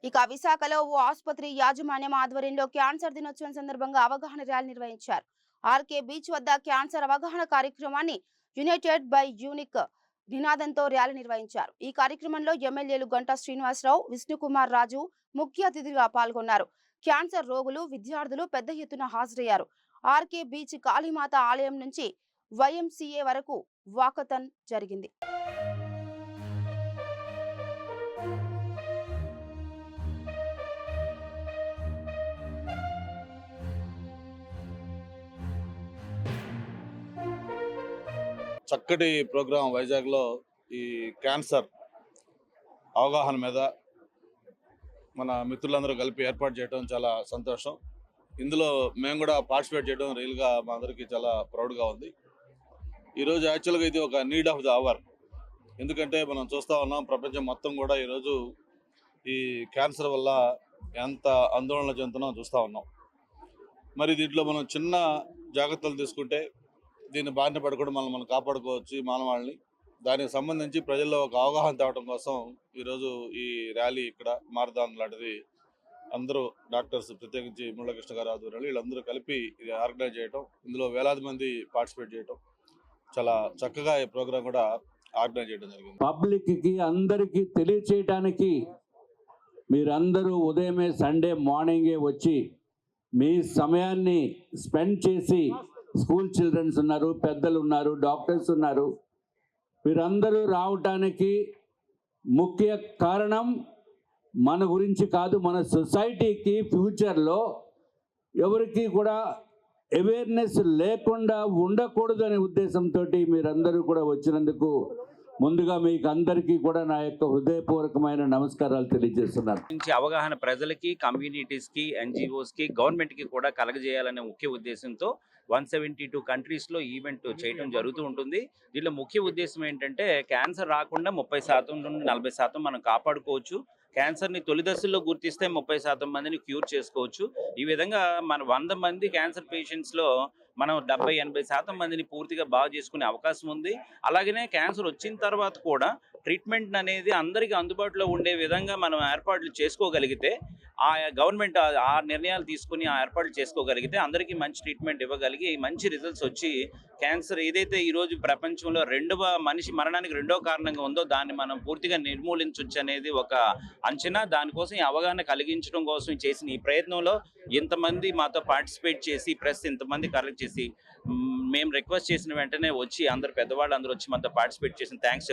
ఇక విశాఖలో ఓ ఆసుపత్రి యాజమాన్యం ఆధ్వర్యంలో క్యాన్సర్ దినోత్సవం సందర్భంగా అవగాహన ర్యాలీ నిర్వహించారు. ఆర్కే బీచ్ వద్ద క్యాన్సర్ అవగాహన కార్యక్రమాన్ని యునైటెడ్ బై యూనిక్ నినాదంతో ర్యాలీ నిర్వహించారు. ఈ కార్యక్రమంలో ఎమ్మెల్యేలు గంటా శ్రీనివాసరావు, విష్ణుకుమార్ రాజు ముఖ్య అతిథిగా పాల్గొన్నారు. క్యాన్సర్ రోగులు, విద్యార్థులు పెద్ద ఎత్తున హాజరయ్యారు. ఆర్కే బీచ్ కాళీమాత ఆలయం నుంచి వైఎంసీఏ వరకు వాకథాన్ జరిగింది. చక్కటి ప్రోగ్రాం వైజాగ్లో ఈ క్యాన్సర్ అవగాహన మీద మన మిత్రులందరూ కలిపి ఏర్పాటు చేయడం చాలా సంతోషం. ఇందులో మేము కూడా పార్టిసిపేట్ చేయడం రియల్గా మా అందరికీ చాలా ప్రౌడ్గా ఉంది. ఈరోజు యాక్చువల్గా ఇది ఒక నీడ్ ఆఫ్ ద అవర్. ఎందుకంటే మనం చూస్తూ ఉన్నాం ప్రపంచం మొత్తం కూడా ఈరోజు ఈ క్యాన్సర్ వల్ల ఎంత ఆందోళన చెందుతున్నాం చూస్తూ ఉన్నాం. మరి దీంట్లో మనం చిన్న జాగ్రత్తలు తీసుకుంటే దీన్ని బారిన పడకుండా మనం కాపాడుకోవచ్చు ఈ మానవాళిని. దానికి సంబంధించి ప్రజల్లో ఒక అవగాహన తేవడం కోసం ఈరోజు ఈ ర్యాలీ ఇక్కడ మారథాన్ లాంటిది అందరూ డాక్టర్స్, ప్రత్యేకించి మురళీకృష్ణ గారు ఆధ్వర్యంలో వీళ్ళందరూ కలిపి ఇది ఆర్గనైజ్ చేయటం, ఇందులో వేలాది మంది పార్టిసిపేట్ చేయటం, చాలా చక్కగా ఈ ప్రోగ్రాం కూడా ఆర్గనైజ్ చేయడం జరిగింది. పబ్లిక్కి అందరికీ తెలియచేయడానికి మీరందరూ ఉదయమే సండే మార్నింగే వచ్చి మీ సమయాన్ని స్పెండ్ చేసి, స్కూల్ చిల్డ్రన్స్ ఉన్నారు, పెద్దలు ఉన్నారు, డాక్టర్స్ ఉన్నారు, వీరందరూ రావటానికి ముఖ్య కారణం మన గురించి కాదు, మన సొసైటీకి ఫ్యూచర్లో ఎవరికి కూడా అవేర్నెస్ లేకుండా ఉండకూడదు అనే ఉద్దేశంతో మీరందరూ కూడా వచ్చినందుకు ముందుగా మీకు అందరికీ కూడా నా యొక్క హృదయపూర్వకమైన నమస్కారాలు తెలియజేస్తున్నాను. అవగాహన ప్రజలకి, కమ్యూనిటీస్కి, ఎన్జిఓస్కి, గవర్నమెంట్కి కూడా కలగజేయాలనే ముఖ్య ఉద్దేశంతో 172 కంట్రీస్లో ఈవెంట్ చేయడం జరుగుతూ ఉంటుంది. దీనిలో ముఖ్య ఉద్దేశం ఏంటంటే క్యాన్సర్ రాకుండా 30% నుండి 40% మనం కాపాడుకోవచ్చు. క్యాన్సర్ని తొలి దశల్లో గుర్తిస్తే 30% మందిని క్యూర్ చేసుకోవచ్చు. ఈ విధంగా మన 100 మంది క్యాన్సర్ పేషెంట్స్లో మనం 70-80% మందిని పూర్తిగా బాగు చేసుకునే అవకాశం ఉంది. అలాగనే క్యాన్సర్ వచ్చిన తర్వాత కూడా ట్రీట్మెంట్ అనేది అందరికీ అందుబాటులో ఉండే విధంగా మనం ఏర్పాట్లు చేసుకోగలిగితే, ఆ గవర్నమెంట్ ఆ నిర్ణయాలు తీసుకుని ఆ ఏర్పాట్లు చేసుకోగలిగితే అందరికీ మంచి ట్రీట్మెంట్ ఇవ్వగలిగి మంచి రిజల్ట్స్ వచ్చి క్యాన్సర్ ఏదైతే ఈరోజు ప్రపంచంలో మనిషి మరణానికి రెండో కారణంగా ఉందో దాన్ని మనం పూర్తిగా నిర్మూలించవచ్చు అనేది ఒక అంచనా. దానికోసం ఈ అవగాహన కలిగించడం కోసం చేసిన ఈ ప్రయత్నంలో ఇంతమంది మాతో పార్టిసిపేట్ చేసి, ప్రెస్ ఇంతమంది కలెక్ట్ చేసి, మేము రిక్వెస్ట్ చేసిన వెంటనే వచ్చి అందరు పెద్దవాళ్ళు అందరూ వచ్చి మాతో పార్టిసిపేట్ చేసిన థ్యాంక్స్.